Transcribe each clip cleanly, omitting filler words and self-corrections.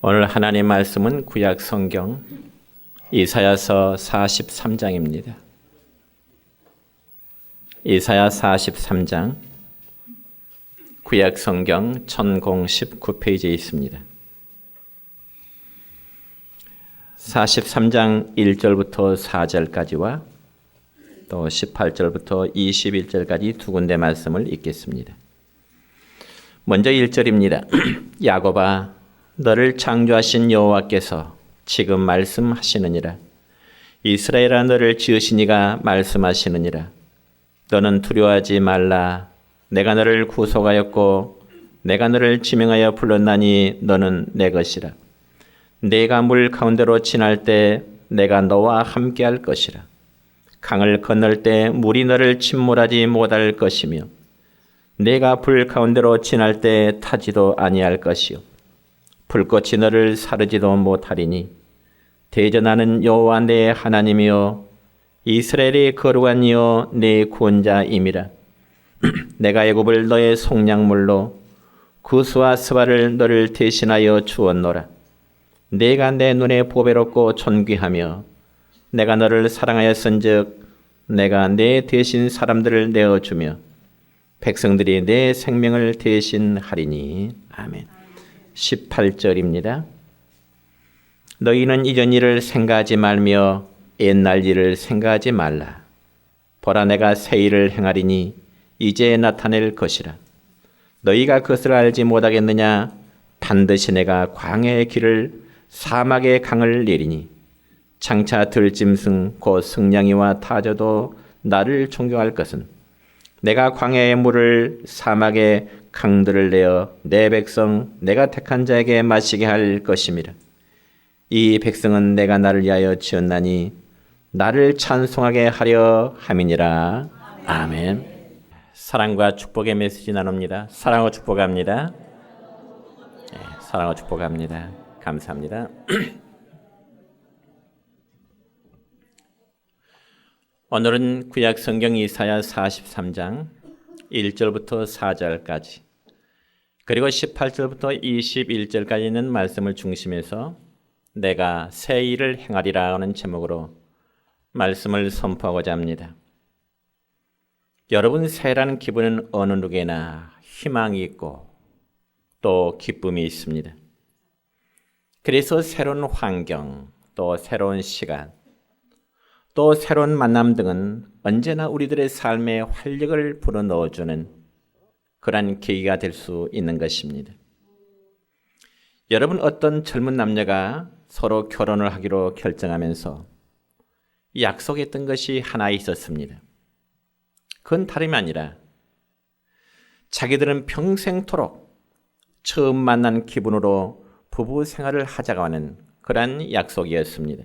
오늘 하나님 말씀은 구약 성경 이사야서 43장입니다. 이사야 43장 구약 성경 1019페이지에 있습니다. 43장 1절부터 4절까지와 또 18절부터 21절까지 두 군데 말씀을 읽겠습니다. 먼저 1절입니다. 야곱아, 너를 창조하신 여호와께서 지금 말씀하시느니라. 이스라엘아, 너를 지으신 이가 말씀하시느니라. 너는 두려워하지 말라. 내가 너를 구속하였고 내가 너를 지명하여 불렀나니 너는 내 것이라. 내가 물 가운데로 지날 때 내가 너와 함께할 것이라. 강을 건널 때 물이 너를 침몰하지 못할 것이며 내가 불 가운데로 지날 때 타지도 아니할 것이요 불꽃이 너를 사르지도 못하리니 대전하는 여호와 내 하나님이요 이스라엘의 거룩한 이요 내 구원자임이라. 내가 애굽을 너의 속량물로 구스와 스바를 너를 대신하여 주었노라. 내가 내 눈에 보배롭고 존귀하며 내가 너를 사랑하였은즉 내가 내 대신 사람들을 내어주며 백성들이 내 생명을 대신하리니. 아멘. 18절입니다. 너희는 이전 일을 생각하지 말며 옛날 일을 생각하지 말라. 보라, 내가 새 일을 행하리니 이제 나타낼 것이라. 너희가 그것을 알지 못하겠느냐? 반드시 내가 광야의 길을 사막의 강을 내리니 장차 들짐승 곧 승냥이와 타조도 나를 존경할 것은 내가 광야의 물을 사막의 강들을 내어 내 백성 내가 택한 자에게 마시게 할 것임이라. 이 백성은 내가 나를 위하여 지었나니 나를 찬송하게 하려 함이니라. 아멘. 사랑과 축복의 메시지 나눕니다. 사랑하고 축복합니다. 네, 사랑하고 축복합니다. 감사합니다. 오늘은 구약 성경 이사야 43장 1절부터 4절까지 그리고 18절부터 21절까지 있는 말씀을 중심해서 내가 새 일을 행하리라 하는 제목으로 말씀을 선포하고자 합니다. 여러분, 새라는 기분은 어느 누구에나 희망이 있고 또 기쁨이 있습니다. 그래서 새로운 환경, 또 새로운 시간, 또 새로운 만남 등은 언제나 우리들의 삶에 활력을 불어넣어주는 그러한 계기가 될 수 있는 것입니다. 여러분, 어떤 젊은 남녀가 서로 결혼을 하기로 결정하면서 약속했던 것이 하나 있었습니다. 그건 다름이 아니라 자기들은 평생토록 처음 만난 기분으로 부부 생활을 하자고 하는 그러한 약속이었습니다.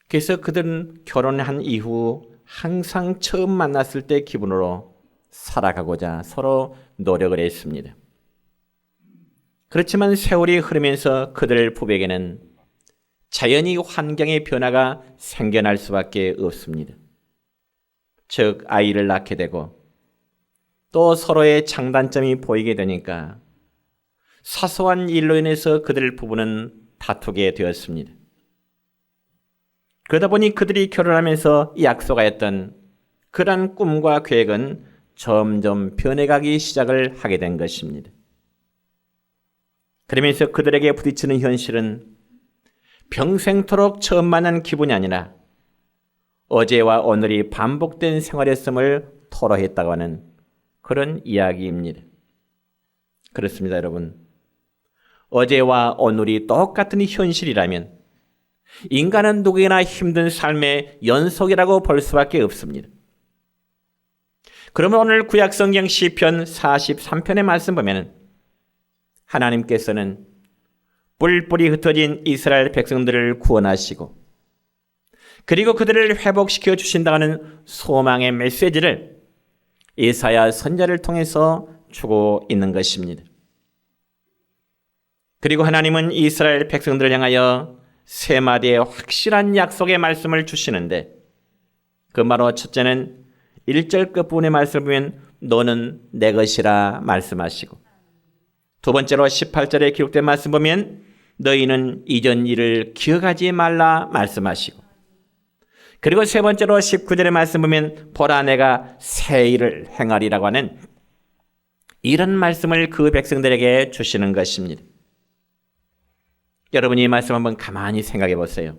그래서 그들은 결혼한 이후 항상 처음 만났을 때 기분으로 살아가고자 서로 노력을 했습니다. 그렇지만 세월이 흐르면서 그들 부부에게는 자연히 환경의 변화가 생겨날 수밖에 없습니다. 즉, 아이를 낳게 되고 또 서로의 장단점이 보이게 되니까 사소한 일로 인해서 그들 부부는 다투게 되었습니다. 그러다 보니 그들이 결혼하면서 약속하였던 그러한 꿈과 계획은 점점 변해가기 시작을 하게 된 것입니다. 그러면서 그들에게 부딪히는 현실은 평생토록 처음 만난 기분이 아니라 어제와 오늘이 반복된 생활이었음을 토로했다고 하는 그런 이야기입니다. 그렇습니다, 여러분. 어제와 오늘이 똑같은 현실이라면 인간은 누구나 힘든 삶의 연속이라고 볼 수밖에 없습니다. 그러면 오늘 구약성경 시편 43편의 말씀 보면 하나님께서는 뿔뿔이 흩어진 이스라엘 백성들을 구원하시고 그리고 그들을 회복시켜 주신다는 소망의 메시지를 이사야 선지자를 통해서 주고 있는 것입니다. 그리고 하나님은 이스라엘 백성들을 향하여 세 마디의 확실한 약속의 말씀을 주시는데 그 바로 첫째는 1절 끝부분의 말씀을 보면 너는 내 것이라 말씀하시고 두 번째로 18절에 기록된 말씀 보면 너희는 이전 일을 기억하지 말라 말씀하시고, 그리고 세 번째로 19절의 말씀 보면 보라 내가 새 일을 행하리라고 하는 이런 말씀을 그 백성들에게 주시는 것입니다. 여러분이 이 말씀 한번 가만히 생각해 보세요.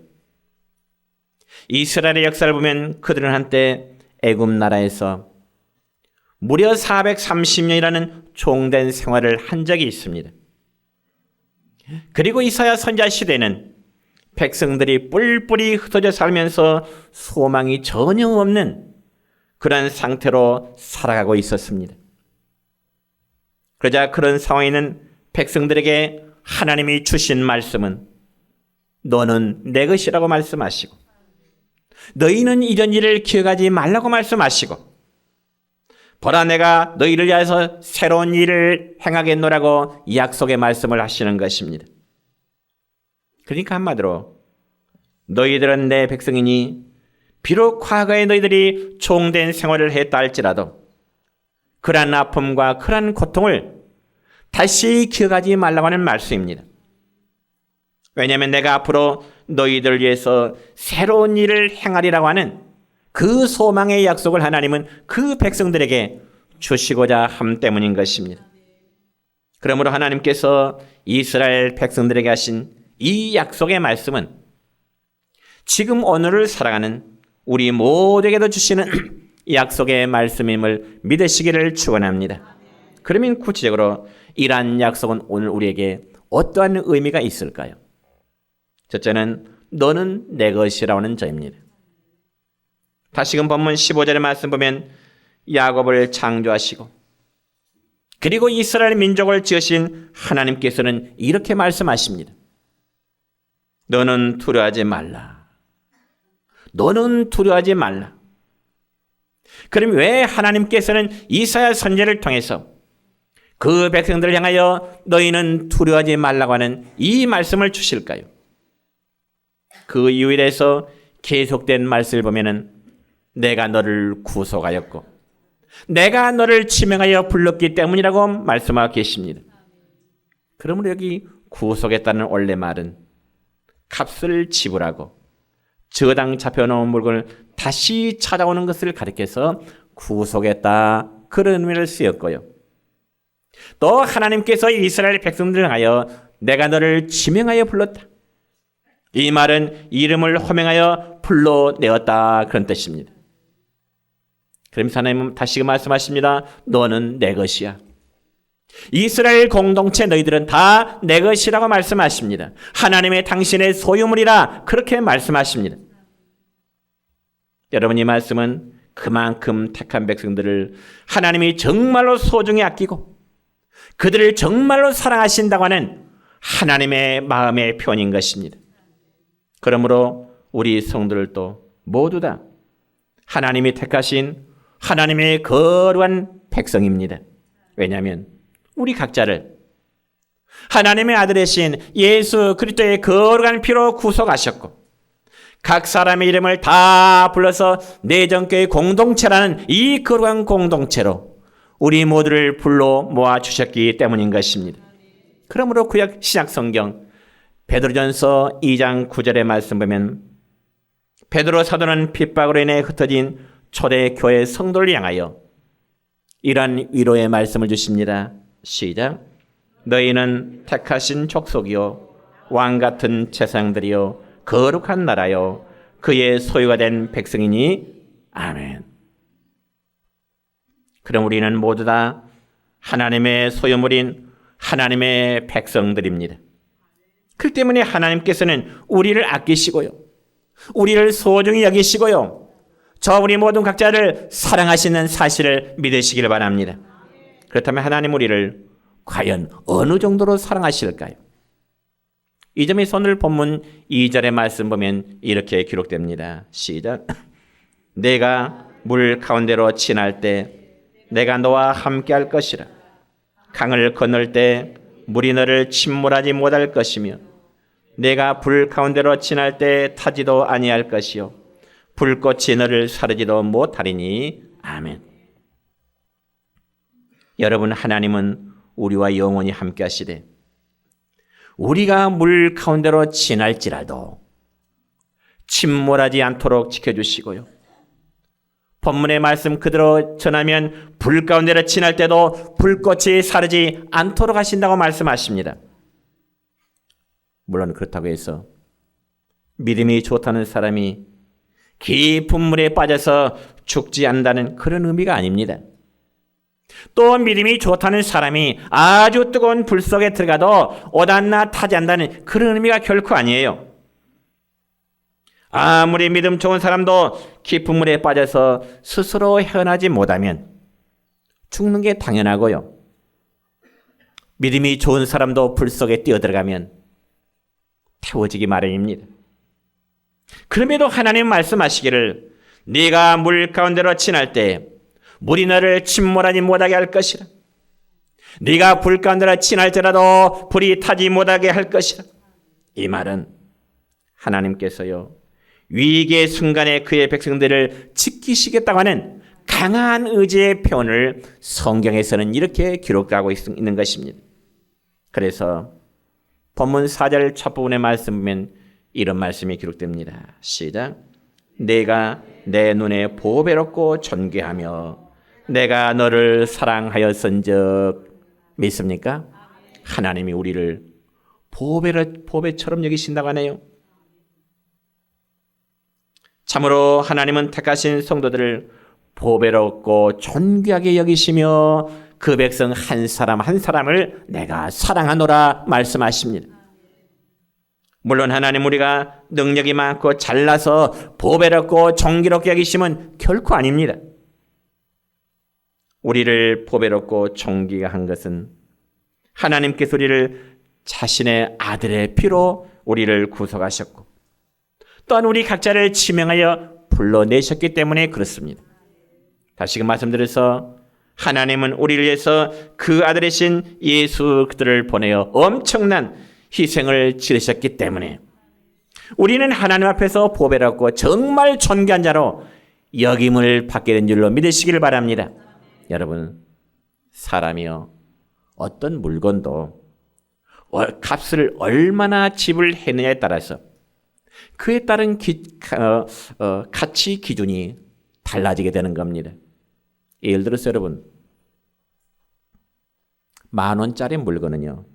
이스라엘의 역사를 보면 그들은 한때 애굽 나라에서 무려 430년이라는 종된 생활을 한 적이 있습니다. 그리고 이사야 선지자 시대에는 백성들이 뿔뿔이 흩어져 살면서 소망이 전혀 없는 그런 상태로 살아가고 있었습니다. 그러자 그런 상황에는 백성들에게 하나님이 주신 말씀은 너는 내 것이라고 말씀하시고, 너희는 이전 일을 기억하지 말라고 말씀하시고, 보라 내가 너희를 위하여서 새로운 일을 행하겠노라고 약속의 말씀을 하시는 것입니다. 그러니까 한마디로 너희들은 내 백성이니 비록 과거에 너희들이 종된 생활을 했다 할지라도 그러한 아픔과 그러한 고통을 다시 기억하지 말라고 하는 말씀입니다. 왜냐하면 내가 앞으로 너희들을 위해서 새로운 일을 행하리라고 하는 그 소망의 약속을 하나님은 그 백성들에게 주시고자 함 때문인 것입니다. 그러므로 하나님께서 이스라엘 백성들에게 하신 이 약속의 말씀은 지금 오늘을 살아가는 우리 모두에게도 주시는 약속의 말씀임을 믿으시기를 축원합니다. 그러면 구체적으로 이러한 약속은 오늘 우리에게 어떠한 의미가 있을까요? 첫째는 너는 내 것이라는 점입니다. 다시금 본문 15절의 말씀 보면 야곱을 창조하시고 그리고 이스라엘 민족을 지으신 하나님께서는 이렇게 말씀하십니다. 너는 두려워하지 말라. 너는 두려워하지 말라. 그럼 왜 하나님께서는 이사야 선지자를 통해서 그 백성들을 향하여 너희는 두려워하지 말라고 하는 이 말씀을 주실까요? 그 이유에 대해서 계속된 말씀을 보면은 내가 너를 구속하였고 내가 너를 지명하여 불렀기 때문이라고 말씀하고 계십니다. 그러므로 여기 구속했다는 원래 말은 값을 지불하고 저당 잡혀놓은 물건을 다시 찾아오는 것을 가리켜서 구속했다, 그런 의미를 쓰였고요. 또 하나님께서 이스라엘 백성들을 하여 내가 너를 지명하여 불렀다, 이 말은 이름을 호명하여 불러내었다, 그런 뜻입니다. 그러면서 하나님은 다시 말씀하십니다. 너는 내 것이야. 이스라엘 공동체 너희들은 다 내 것이라고 말씀하십니다. 하나님의 당신의 소유물이라 그렇게 말씀하십니다. 여러분, 이 말씀은 그만큼 택한 백성들을 하나님이 정말로 소중히 아끼고 그들을 정말로 사랑하신다고 하는 하나님의 마음의 표현인 것입니다. 그러므로 우리 성도들도 모두 다 하나님이 택하신 하나님의 거룩한 백성입니다. 왜냐하면 우리 각자를 하나님의 아들 되신 예수 그리스도의 거룩한 피로 구속하셨고 각 사람의 이름을 다 불러서 내전교회 공동체라는 이 거룩한 공동체로 우리 모두를 불러 모아주셨기 때문인 것입니다. 그러므로 구약 신약 성경 베드로전서 2장 9절의 말씀 보면 베드로 사도는 핍박으로 인해 흩어진 초대 교회 성도를 향하여 이러한 위로의 말씀을 주십니다. 시작. 너희는 택하신 족속이요 왕같은 제사장들이요 거룩한 나라요 그의 소유가 된 백성이니 아멘. 그럼 우리는 모두 다 하나님의 소유물인 하나님의 백성들입니다. 그 때문에 하나님께서는 우리를 아끼시고요, 우리를 소중히 여기시고요, 저 우리 모든 각자를 사랑하시는 사실을 믿으시길 바랍니다. 그렇다면 하나님 우리를 과연 어느 정도로 사랑하실까요? 이 점에서 오늘 본문 2절의 말씀 보면 이렇게 기록됩니다. 시작. 내가 물 가운데로 지날 때 내가 너와 함께 할 것이라. 강을 건널 때 물이 너를 침몰하지 못할 것이며 내가 불 가운데로 지날 때 타지도 아니할 것이요 불꽃이 너를 사르지도 못하리니 아멘. 여러분, 하나님은 우리와 영원히 함께 하시되 우리가 물 가운데로 지날지라도 침몰하지 않도록 지켜주시고요. 본문의 말씀 그대로 전하면 불 가운데로 지날 때도 불꽃이 사르지 않도록 하신다고 말씀하십니다. 물론 그렇다고 해서 믿음이 좋다는 사람이 깊은 물에 빠져서 죽지 않는다는 그런 의미가 아닙니다. 또 믿음이 좋다는 사람이 아주 뜨거운 불 속에 들어가도 오단나 타지 않는다는 그런 의미가 결코 아니에요. 아무리 믿음 좋은 사람도 깊은 물에 빠져서 스스로 헤어나지 못하면 죽는 게 당연하고요. 믿음이 좋은 사람도 불 속에 뛰어들어가면 태워지기 마련입니다. 그럼에도 하나님 말씀하시기를 네가 물 가운데로 지날 때 물이 너를 침몰하지 못하게 할 것이라. 네가 불 가운데로 지날지라도 불이 타지 못하게 할 것이라. 이 말은 하나님께서요 위기의 순간에 그의 백성들을 지키시겠다고 하는 강한 의지의 표현을 성경에서는 이렇게 기록하고 있는 것입니다. 그래서 본문 4절 첫 부분의 말씀 보면 이런 말씀이 기록됩니다. 시작. 내가 내 눈에 보배롭고 존귀하며 내가 너를 사랑하였은즉 믿습니까? 하나님이 우리를 보배처럼 여기신다고 하네요. 참으로 하나님은 택하신 성도들을 보배롭고 존귀하게 여기시며 그 백성 한 사람 한 사람을 내가 사랑하노라 말씀하십니다. 물론 하나님 우리가 능력이 많고 잘나서 보배롭고 존귀롭게 여기심은 결코 아닙니다. 우리를 보배롭고 존귀한 것은 하나님께서 우리를 자신의 아들의 피로 우리를 구속하셨고 또한 우리 각자를 지명하여 불러내셨기 때문에 그렇습니다. 다시금 말씀드려서 하나님은 우리를 위해서 그 아들이신 예수 그들을 보내어 엄청난 희생을 치르셨기 때문에 우리는 하나님 앞에서 보배롭고 정말 존귀한 자로 여김을 받게 된 줄로 믿으시기를 바랍니다. 여러분, 사람이요 어떤 물건도 값을 얼마나 지불했느냐에 따라서 그에 따른 가치 기준이 달라지게 되는 겁니다. 예를 들어서 여러분 10,000원짜리 물건은요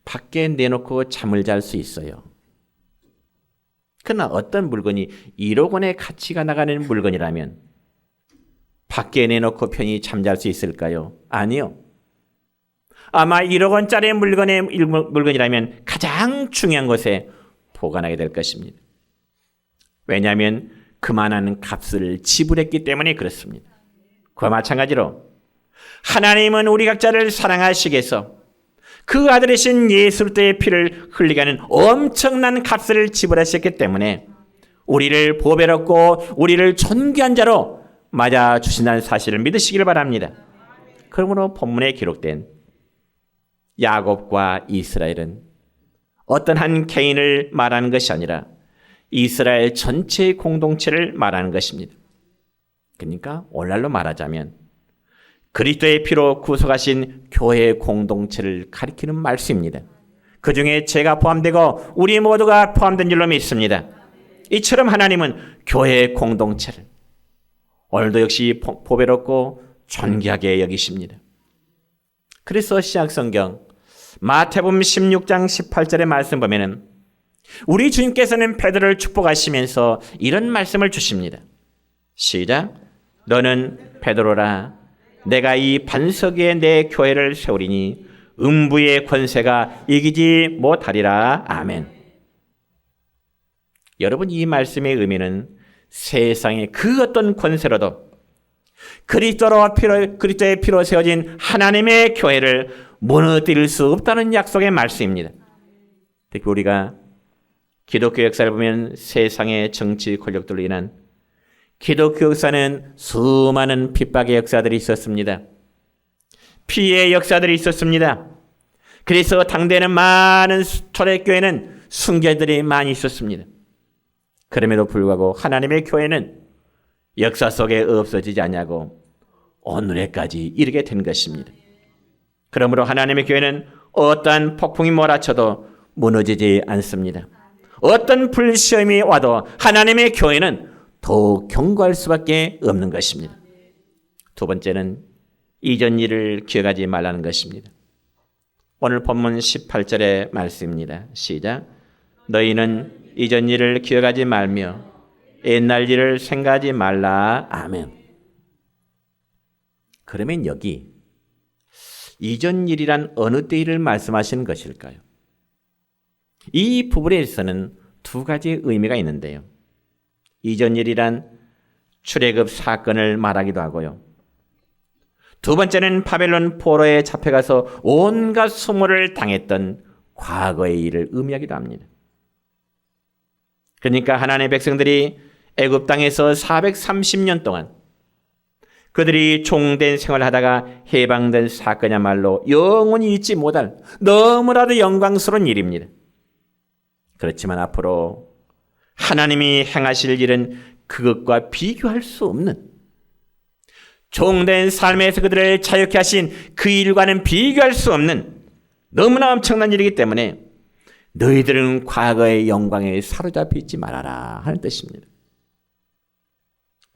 밖에 내놓고 잠을 잘 수 있어요. 그러나 어떤 물건이 1억 원의 가치가 나가는 물건이라면 밖에 내놓고 편히 잠잘 수 있을까요? 아니요. 아마 1억 원짜리 물건이라면 가장 중요한 곳에 보관하게 될 것입니다. 왜냐하면 그만한 값을 지불했기 때문에 그렇습니다. 그와 마찬가지로 하나님은 우리 각자를 사랑하시겠어 그 아들이신 예수 그리스도의 피를 흘리게 하는 엄청난 값을 지불하셨기 때문에 우리를 보배롭고 우리를 존귀한 자로 맞아주신다는 사실을 믿으시기를 바랍니다. 그러므로 본문에 기록된 야곱과 이스라엘은 어떤 한 개인을 말하는 것이 아니라 이스라엘 전체의 공동체를 말하는 것입니다. 그러니까 오늘날로 말하자면 그리스도의 피로 구속하신 교회의 공동체를 가리키는 말씀입니다. 그 중에 제가 포함되고 우리 모두가 포함된 줄로 믿습니다. 이처럼 하나님은 교회의 공동체를 오늘도 역시 보배롭고 존귀하게 여기십니다. 그래서 신약성경 마태복음 16장 18절의 말씀 보면은 우리 주님께서는 베드로를 축복하시면서 이런 말씀을 주십니다. 시작. 너는 베드로라. 내가 이 반석 위에 내 교회를 세우리니 음부의 권세가 이기지 못하리라. 아멘. 여러분, 이 말씀의 의미는 세상의 그 어떤 권세로도 그리스도의 피로 세워진 하나님의 교회를 무너뜨릴 수 없다는 약속의 말씀입니다. 특히 우리가 기독교 역사를 보면 세상의 정치 권력들로 인한 기독교 역사는 수많은 핍박의 역사들이 있었습니다. 피해의 역사들이 있었습니다. 그래서 당대에는 많은 초대교회는 순교자들이 많이 있었습니다. 그럼에도 불구하고 하나님의 교회는 역사 속에 없어지지 않냐고 오늘에까지 이르게 된 것입니다. 그러므로 하나님의 교회는 어떠한 폭풍이 몰아쳐도 무너지지 않습니다. 어떤 불시험이 와도 하나님의 교회는 더욱 견고할 수밖에 없는 것입니다. 두 번째는 이전 일을 기억하지 말라는 것입니다. 오늘 본문 18절의 말씀입니다. 시작. 너희는 이전 일을 기억하지 말며 옛날 일을 생각하지 말라. 아멘. 그러면 여기 이전 일이란 어느 때 일을 말씀하시는 것일까요? 이 부분에서는 두 가지 의미가 있는데요. 이전 일이란 출애굽 사건을 말하기도 하고요. 두 번째는 바벨론 포로에 잡혀가서 온갖 수모를 당했던 과거의 일을 의미하기도 합니다. 그러니까 하나님의 백성들이 애굽 땅에서 430년 동안 그들이 종된 생활을 하다가 해방된 사건이야말로 영원히 잊지 못할 너무나도 영광스러운 일입니다. 그렇지만 앞으로 하나님이 행하실 일은 그것과 비교할 수 없는, 종된 삶에서 그들을 자유케 하신 그 일과는 비교할 수 없는 너무나 엄청난 일이기 때문에 너희들은 과거의 영광에 사로잡혀 있지 말아라 하는 뜻입니다.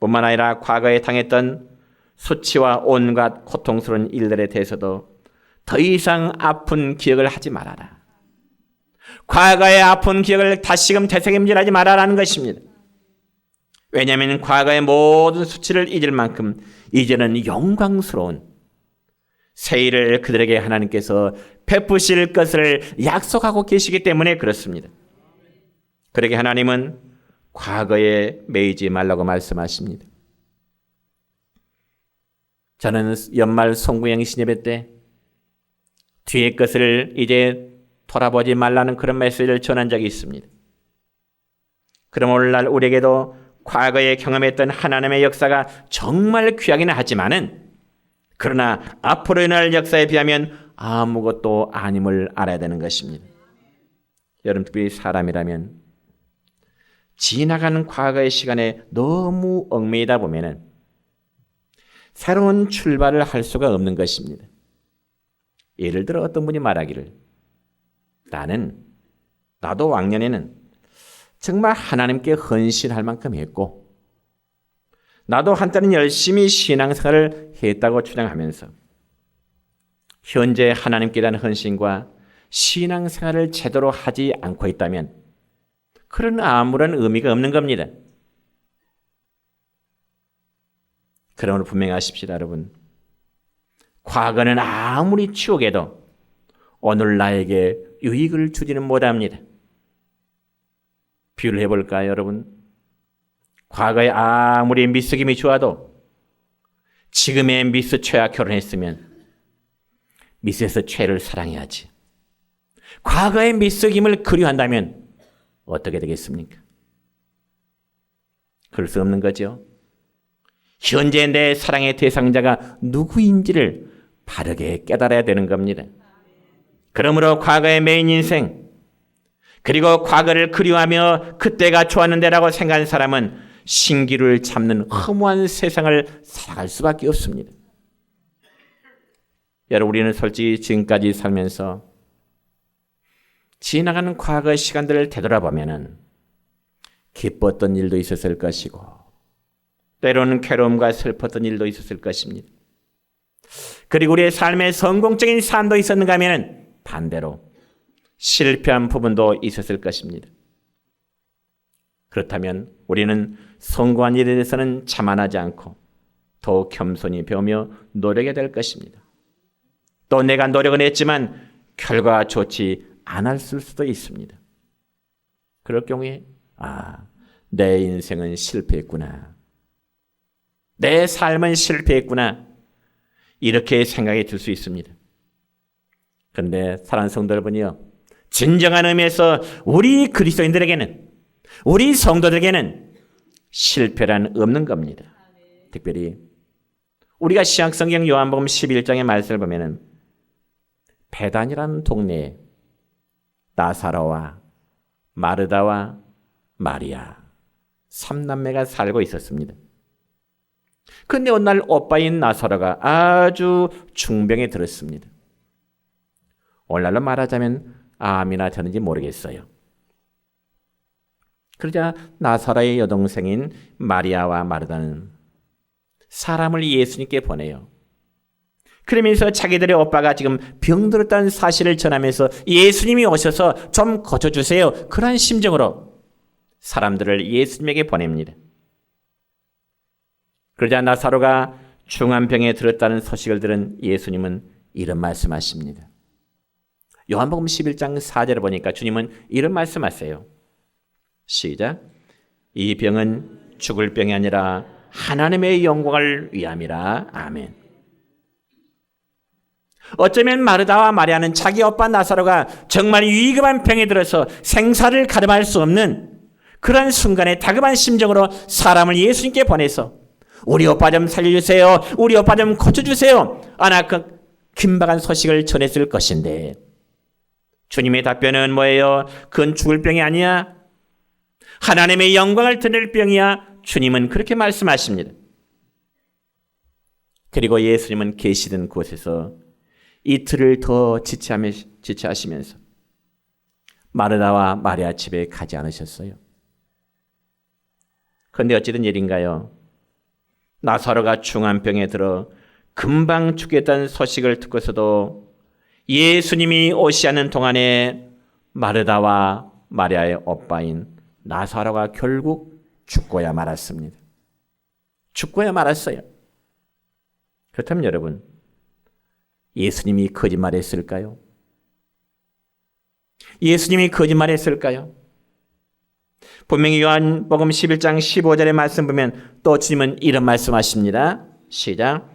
뿐만 아니라 과거에 당했던 수치와 온갖 고통스러운 일들에 대해서도 더 이상 아픈 기억을 하지 말아라. 과거의 아픈 기억을 다시금 되새김질하지 말아라는 것입니다. 왜냐하면 과거의 모든 수치를 잊을 만큼 이제는 영광스러운 새 일을 그들에게 하나님께서 베푸실 것을 약속하고 계시기 때문에 그렇습니다. 그러게 하나님은 과거에 매이지 말라고 말씀하십니다. 저는 연말 송구영 신예배 때 뒤의 것을 이제 돌아보지 말라는 그런 메시지를 전한 적이 있습니다. 그럼 오늘날 우리에게도 과거에 경험했던 하나님의 역사가 정말 귀하기는 하지만은 그러나 앞으로 일어날 역사에 비하면 아무것도 아님을 알아야 되는 것입니다. 여러분 특별히 사람이라면 지나가는 과거의 시간에 너무 얽매이다 보면은 새로운 출발을 할 수가 없는 것입니다. 예를 들어 어떤 분이 말하기를 나도 왕년에는 정말 하나님께 헌신할 만큼 했고 나도 한때는 열심히 신앙생활을 했다고 주장하면서 현재 하나님께 대한 헌신과 신앙생활을 제대로 하지 않고 있다면 그런 아무런 의미가 없는 겁니다. 그러므로 분명히 아십시다, 여러분. 과거는 아무리 추억해도 오늘 나에게 유익을 주지는 못합니다. 비유를 해볼까요, 여러분? 과거에 아무리 미스김이 좋아도 지금의 미스 최와 결혼했으면 미스에서 최를 사랑해야지. 과거의 미스 김을 그리워한다면 어떻게 되겠습니까? 그럴 수 없는 거죠. 현재 내 사랑의 대상자가 누구인지를 바르게 깨달아야 되는 겁니다. 그러므로 과거의 메인 인생, 그리고 과거를 그리워하며 그때가 좋았는데라고 생각하는 사람은 신기루를 잡는 허무한 세상을 살아갈 수밖에 없습니다. 여러분, 우리는 솔직히 지금까지 살면서 지나가는 과거의 시간들을 되돌아보면 기뻤던 일도 있었을 것이고 때로는 괴로움과 슬펐던 일도 있었을 것입니다. 그리고 우리의 삶에 성공적인 삶도 있었는가 하면 반대로 실패한 부분도 있었을 것입니다. 그렇다면 우리는 성공한 일에 대해서는 자만하지 않고 더욱 겸손히 배우며 노력해야 될 것입니다. 또 내가 노력은 했지만 결과가 좋지 않았을 수도 있습니다. 그럴 경우에 내 인생은 실패했구나. 내 삶은 실패했구나. 이렇게 생각이 들 수 있습니다. 그런데 사랑하는 성도 여러분이요, 진정한 의미에서 우리 그리스도인들에게는, 우리 성도들에게는 실패란 없는 겁니다. 특별히 우리가 신약성경 요한복음 11장의 말씀을 보면은 베단이라는 동네에 나사로와 마르다와 마리아 3남매가 살고 있었습니다. 그런데 어느 날 오빠인 나사로가 아주 중병에 들었습니다. 오늘날로 말하자면 암이나 되는지 모르겠어요. 그러자 나사로의 여동생인 마리아와 마르다는 사람을 예수님께 보내요. 그러면서 자기들의 오빠가 지금 병들었다는 사실을 전하면서 예수님이 오셔서 좀 고쳐주세요. 그런 심정으로 사람들을 예수님에게 보냅니다. 그러자 나사로가 중환병에 들었다는 소식을 들은 예수님은 이런 말씀하십니다. 요한복음 11장 4절을 보니까 주님은 이런 말씀하세요. 시작. 이 병은 죽을 병이 아니라 하나님의 영광을 위함이라. 아멘. 어쩌면 마르다와 마리아는 자기 오빠 나사로가 정말 위급한 병에 들어서 생사를 가늠할 수 없는 그런 순간에 다급한 심정으로 사람을 예수님께 보내서 우리 오빠 좀 살려주세요. 우리 오빠 좀 고쳐주세요. 아나 그 긴박한 소식을 전했을 것인데 주님의 답변은 뭐예요? 그건 죽을 병이 아니야. 하나님의 영광을 드릴 병이야. 주님은 그렇게 말씀하십니다. 그리고 예수님은 계시던 곳에서 이틀을 더 지체하시면서 마르다와 마리아 집에 가지 않으셨어요. 그런데 어찌된 일인가요? 나사로가 중환병에 들어 금방 죽겠다는 소식을 듣고서도 예수님이 오시 않는 동안에 마르다와 마리아의 오빠인 나사로가 결국 죽고야 말았습니다. 죽고야 말았어요. 그렇다면 여러분, 예수님이 거짓말했을까요? 예수님이 거짓말했을까요? 분명히 요한복음 11장 15절의 말씀 보면 또 주님은 이런 말씀하십니다. 시작.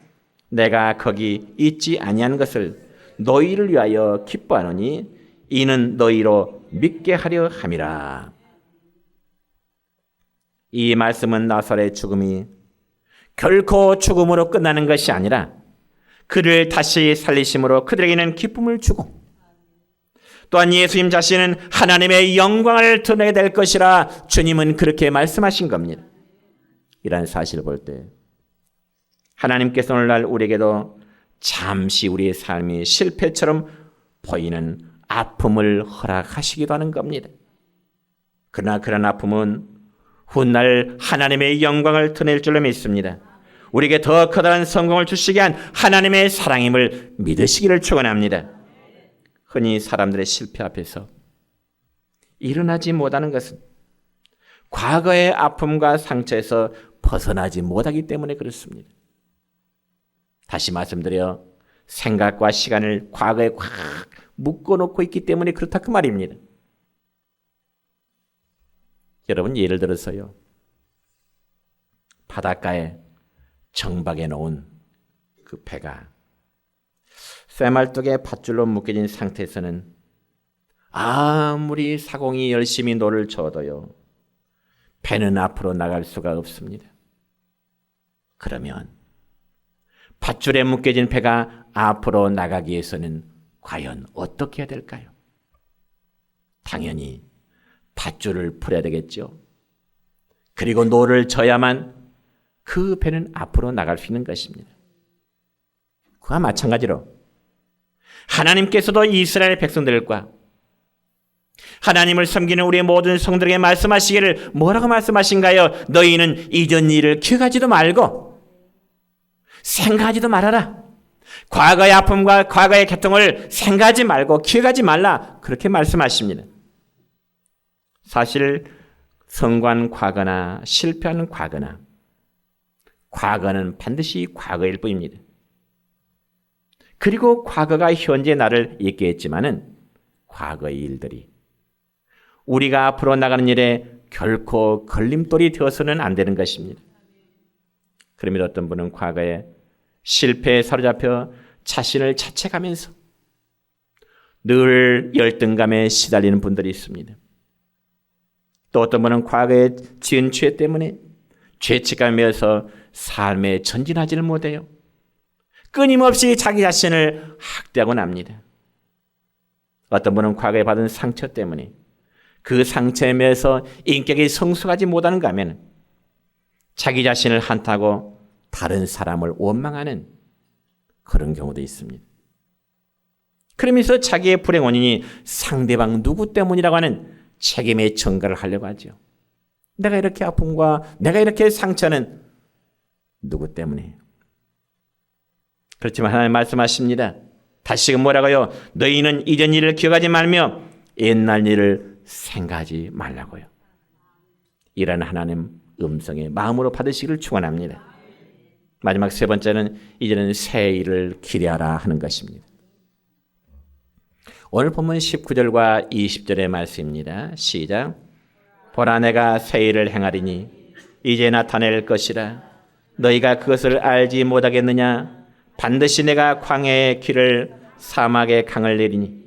내가 거기 있지 아니한 것을 너희를 위하여 기뻐하노니 이는 너희로 믿게 하려 함이라. 이 말씀은 나사로의 죽음이 결코 죽음으로 끝나는 것이 아니라 그를 다시 살리심으로 그들에게는 기쁨을 주고 또한 예수님 자신은 하나님의 영광을 드러내게 될 것이라 주님은 그렇게 말씀하신 겁니다. 이런 사실을 볼 때 하나님께서 오늘날 우리에게도 잠시 우리의 삶이 실패처럼 보이는 아픔을 허락하시기도 하는 겁니다. 그러나 그런 아픔은 훗날 하나님의 영광을 드러낼 줄로 믿습니다. 우리에게 더 커다란 성공을 주시게 한 하나님의 사랑임을 믿으시기를 축원합니다. 흔히 사람들의 실패 앞에서 일어나지 못하는 것은 과거의 아픔과 상처에서 벗어나지 못하기 때문에 그렇습니다. 다시 말씀드려 생각과 시간을 과거에 꽉 묶어놓고 있기 때문에 그렇다 그 말입니다. 여러분 예를 들어서요. 바닷가에 정박해 놓은 그 배가 쇠말뚝에 밧줄로 묶여진 상태에서는 아무리 사공이 열심히 노를 저어도요. 배는 앞으로 나갈 수가 없습니다. 그러면 밧줄에 묶여진 배가 앞으로 나가기 위해서는 과연 어떻게 해야 될까요? 당연히 밧줄을 풀어야 되겠죠. 그리고 노를 져야만 그 배는 앞으로 나갈 수 있는 것입니다. 그와 마찬가지로 하나님께서도 이스라엘 백성들과 하나님을 섬기는 우리의 모든 성들에게 말씀하시기를 뭐라고 말씀하신가요? 너희는 이전 일을 기억하지도 말고 생각하지도 말아라. 과거의 아픔과 과거의 고통을 생각하지 말고 기억하지 말라. 그렇게 말씀하십니다. 사실 성공한 과거나 실패하는 과거나 과거는 반드시 과거일 뿐입니다. 그리고 과거가 현재 나를 있게 했지만은 과거의 일들이 우리가 앞으로 나가는 일에 결코 걸림돌이 되어서는 안 되는 것입니다. 그러면 어떤 분은 과거에 실패에 사로잡혀 자신을 자책하면서 늘 열등감에 시달리는 분들이 있습니다. 또 어떤 분은 과거에 지은 죄 때문에 죄책감에 매여서 삶에 전진하지를 못해요. 끊임없이 자기 자신을 학대하고 납니다. 어떤 분은 과거에 받은 상처 때문에 그 상처에 매여서 인격이 성숙하지 못하는가 하면 자기 자신을 한탄하고 다른 사람을 원망하는 그런 경우도 있습니다. 그러면서 자기의 불행 원인이 상대방 누구 때문이라고 하는 책임의 전가를 하려고 하죠. 내가 이렇게 아픔과 내가 이렇게 상처는 누구 때문에? 그렇지만 하나님 말씀하십니다. 다시금 뭐라고요? 너희는 이전 일을 기억하지 말며 옛날 일을 생각하지 말라고요. 이라는 하나님 음성의 마음으로 받으시기를 축원합니다. 마지막 세 번째는 이제는 새 일을 기대하라 하는 것입니다. 오늘 본문 19절과 20절의 말씀입니다. 시작. 보라 내가 새 일을 행하리니 이제 나타낼 것이라. 너희가 그것을 알지 못하겠느냐? 반드시 내가 광야의 길을 사막의 강을 내리니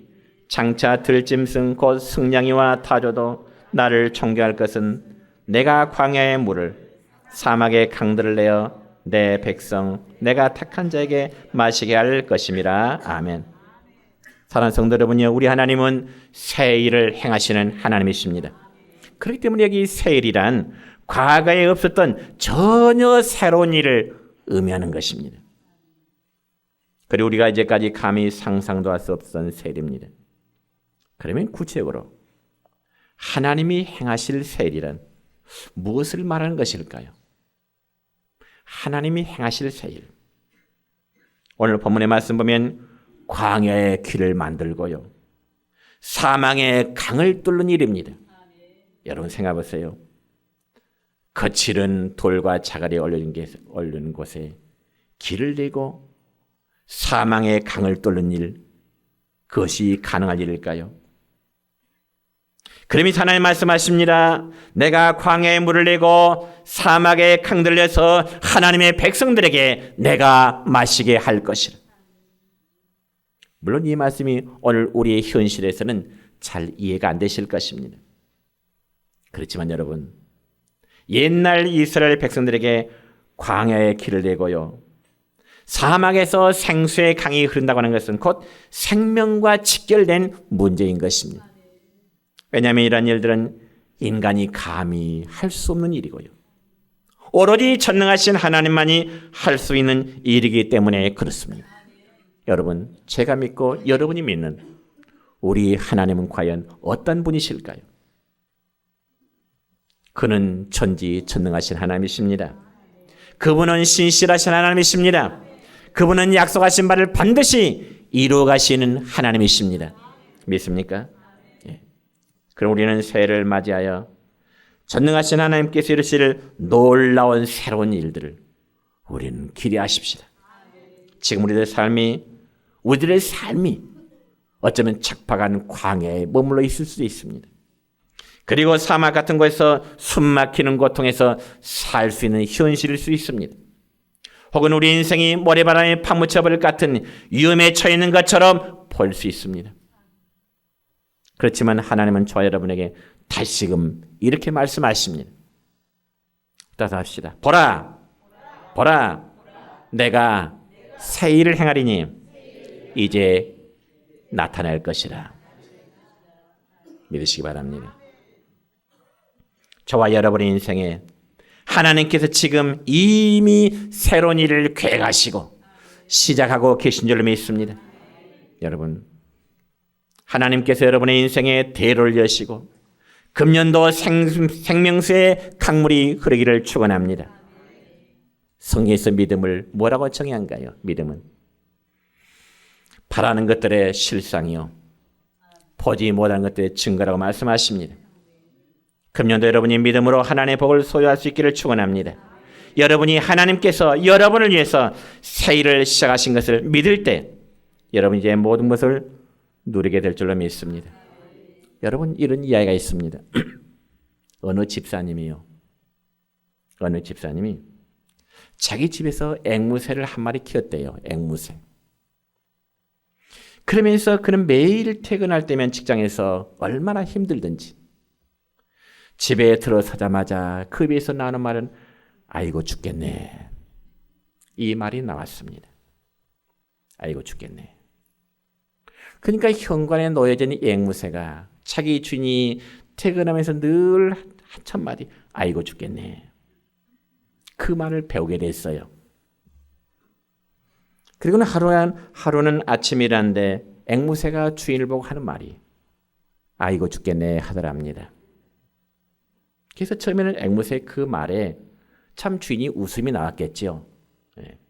장차 들짐승 곧 승냥이와 타조도 나를 존경할 것은 내가 광야의 물을 사막의 강들을 내어 내 백성 내가 택한 자에게 마시게 할 것임이라. 아멘. 사랑하는 성도 여러분이요, 우리 하나님은 새 일을 행하시는 하나님이십니다. 그렇기 때문에 여기 새 일이란 과거에 없었던 전혀 새로운 일을 의미하는 것입니다. 그리고 우리가 이제까지 감히 상상도 할 수 없었던 새 일입니다. 그러면 구체적으로 하나님이 행하실 새 일이란 무엇을 말하는 것일까요? 하나님이 행하실 새 일. 오늘 본문의 말씀 보면 광야의 길을 만들고요, 사망의 강을 뚫는 일입니다. 여러분 생각해 보세요. 거칠은 돌과 자갈이 얼린 곳에 길을 내고 사망의 강을 뚫는 일, 그것이 가능한 일일까요? 그러면서 하나님 말씀하십니다. 내가 광야에 물을 내고 사막에 강들을 내서 하나님의 백성들에게 내가 마시게 할 것이라. 물론 이 말씀이 오늘 우리의 현실에서는 잘 이해가 안 되실 것입니다. 그렇지만 여러분, 옛날 이스라엘 백성들에게 광야의 길을 내고요, 사막에서 생수의 강이 흐른다고 하는 것은 곧 생명과 직결된 문제인 것입니다. 왜냐하면 이런 일들은 인간이 감히 할 수 없는 일이고요, 오로지 전능하신 하나님만이 할 수 있는 일이기 때문에 그렇습니다. 여러분, 제가 믿고 여러분이 믿는 우리 하나님은 과연 어떤 분이실까요? 그는 전지전능하신 하나님이십니다. 그분은 신실하신 하나님이십니다. 그분은 약속하신 바를 반드시 이루어 가시는 하나님이십니다. 믿습니까? 예. 그럼 우리는 새해를 맞이하여 전능하신 하나님께서 이루실 놀라운 새로운 일들을 우리는 기대하십시다. 지금 우리들의 삶이 어쩌면 척박한 광야에 머물러 있을 수도 있습니다. 그리고 사막 같은 곳에서 숨막히는 고통에서 살 수 있는 현실일 수 있습니다. 혹은 우리 인생이 모래바람에 파묻혀버릴 같은 위험에 처해 있는 것처럼 볼 수 있습니다. 그렇지만 하나님은 저와 여러분에게 다시금 이렇게 말씀하십니다. 따라서 합시다. 보라, 내가 새 일을 행하리니 이제 나타날 것이라. 믿으시기 바랍니다. 저와 여러분의 인생에 하나님께서 지금 이미 새로운 일을 계획하시고 시작하고 계신 줄로 믿습니다. 여러분, 하나님께서 여러분의 인생에 대로를 여시고 금년도 생명수의 강물이 흐르기를 축원합니다. 성경에서 믿음을 뭐라고 정의한가요? 믿음은 바라는 것들의 실상이요, 보지 못하는 것들의 증거라고 말씀하십니다. 금년도 여러분이 믿음으로 하나님의 복을 소유할 수 있기를 축원합니다. 여러분이 하나님께서 여러분을 위해서 새 일을 시작하신 것을 믿을 때 여러분이 이제 모든 것을 누리게 될 줄로 믿습니다. 여러분, 이런 이야기가 있습니다. 어느 집사님이 자기 집에서 앵무새를 한 마리 키웠대요. 앵무새. 그러면서 그는 매일 퇴근할 때면 직장에서 얼마나 힘들든지 집에 들어서자마자 그 입에서 나오는 말은 아이고 죽겠네. 이 말이 나왔습니다. 아이고 죽겠네. 그러니까 현관에 놓여진 이 앵무새가 자기 주인이 퇴근하면서 늘 한참 마디 아이고 죽겠네. 그 말을 배우게 됐어요. 그리고는 하루는 아침이라는데 앵무새가 주인을 보고 하는 말이 아이고 죽겠네 하더랍니다. 그래서 처음에는 앵무새의 그 말에 참 주인이 웃음이 나왔겠지요.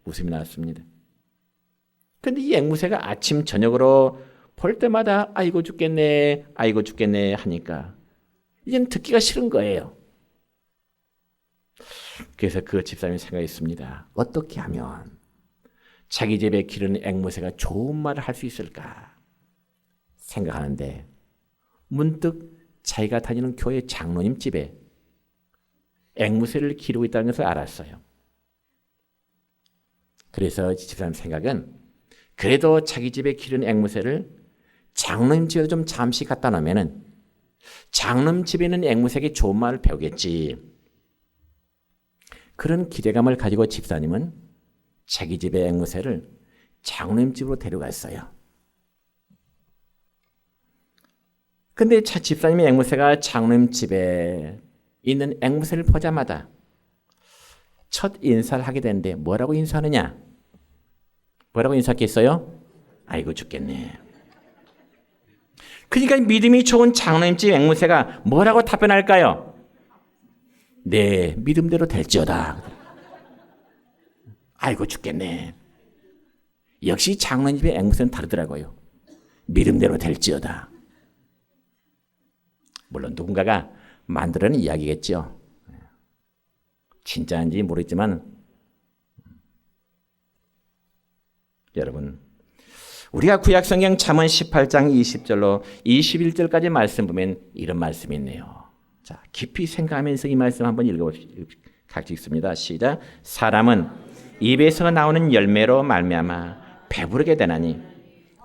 웃음이 나왔습니다. 그런데 이 앵무새가 아침 저녁으로 볼 때마다 아이고 죽겠네 아이고 죽겠네 하니까 이제는 듣기가 싫은 거예요. 그래서 그 집사님이 생각했습니다. 어떻게 하면 자기 집에 기르는 앵무새가 좋은 말을 할 수 있을까 생각하는데 문득 자기가 다니는 교회 장로님 집에 앵무새를 기르고 있다는 것을 알았어요. 그래서 집사님 생각은 그래도 자기 집에 기르는 앵무새를 장로님 집에 좀 잠시 갖다 놓으면 장로님 집에 있는 앵무새에게 좋은 말을 배우겠지. 그런 기대감을 가지고 집사님은 자기 집의 앵무새를 장로님 집으로 데려갔어요. 근데 집사님의 앵무새가 장로님 집에 있는 앵무새를 보자마자 첫 인사를 하게 되는데 뭐라고 인사하느냐? 뭐라고 인사했겠어요? 아이고 죽겠네. 그러니까 믿음이 좋은 장로님 집 앵무새가 뭐라고 답변할까요? 네, 믿음대로 될지어다. 아이고 죽겠네. 역시 장로님 집의 앵무새는 다르더라고요. 믿음대로 될지어다. 물론 누군가가 만들어낸 이야기겠죠. 진짜인지 모르겠지만 여러분 우리가 구약성경 잠언 18장 20절로 21절까지 말씀 보면 이런 말씀이 있네요. 자, 깊이 생각하면서 이 말씀 한번 읽어봅시다. 같이 읽습니다. 시작. 사람은 입에서 나오는 열매로 말미암아 배부르게 되나니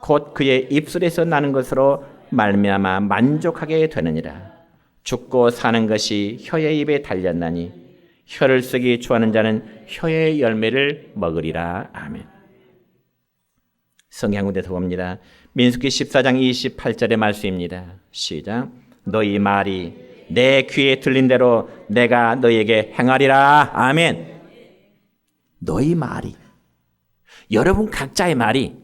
곧 그의 입술에서 나는 것으로 말미암아 만족하게 되느니라. 죽고 사는 것이 혀의 입에 달렸나니 혀를 쓰기 좋아하는 자는 혀의 열매를 먹으리라. 아멘. 성경 한 군데서 봅니다. 민수기 14장 28절의 말씀입니다. 시작. 너희 말이 내 귀에 들린 대로 내가 너희에게 행하리라. 아멘. 너희 말이, 여러분 각자의 말이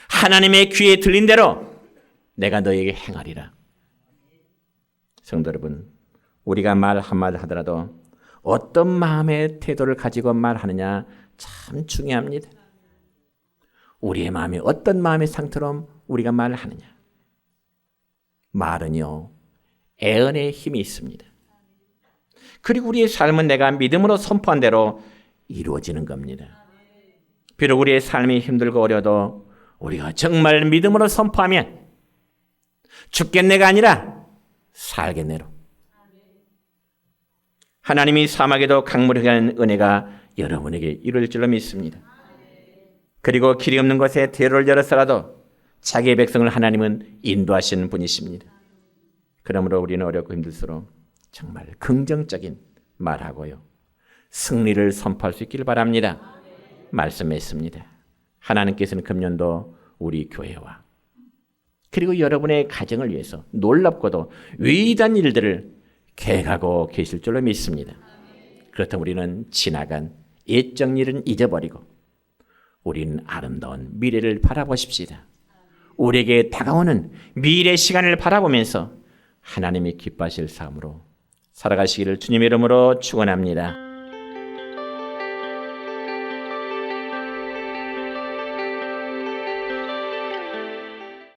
하나님의 귀에 들린 대로 내가 너희에게 행하리라. 성도 여러분, 우리가 말 한마디 하더라도 어떤 마음의 태도를 가지고 말하느냐 참 중요합니다. 우리의 마음이 어떤 마음의 상태로 우리가 말을 하느냐. 말은요, 애언의 힘이 있습니다. 그리고 우리의 삶은 내가 믿음으로 선포한 대로 이루어지는 겁니다. 비록 우리의 삶이 힘들고 어려도 우리가 정말 믿음으로 선포하면 죽겠네가 아니라 살겠네로. 하나님이 사막에도 강물을 흐르게 하는 은혜가 여러분에게 이룰 줄로 믿습니다. 그리고 길이 없는 곳에 대로를 열어서라도 자기의 백성을 하나님은 인도하시는 분이십니다. 그러므로 우리는 어렵고 힘들수록 정말 긍정적인 말하고요, 승리를 선포할 수 있기를 바랍니다. 말씀했습니다. 하나님께서는 금년도 우리 교회와 그리고 여러분의 가정을 위해서 놀랍고도 위대한 일들을 계획하고 계실 줄로 믿습니다. 그렇다면 우리는 지나간 옛적 일은 잊어버리고 우리는 아름다운 미래를 바라보십시다. 우리에게 다가오는 미래 시간을 바라보면서 하나님이 기뻐하실 삶으로 살아가시기를 주님의 이름으로 축원합니다.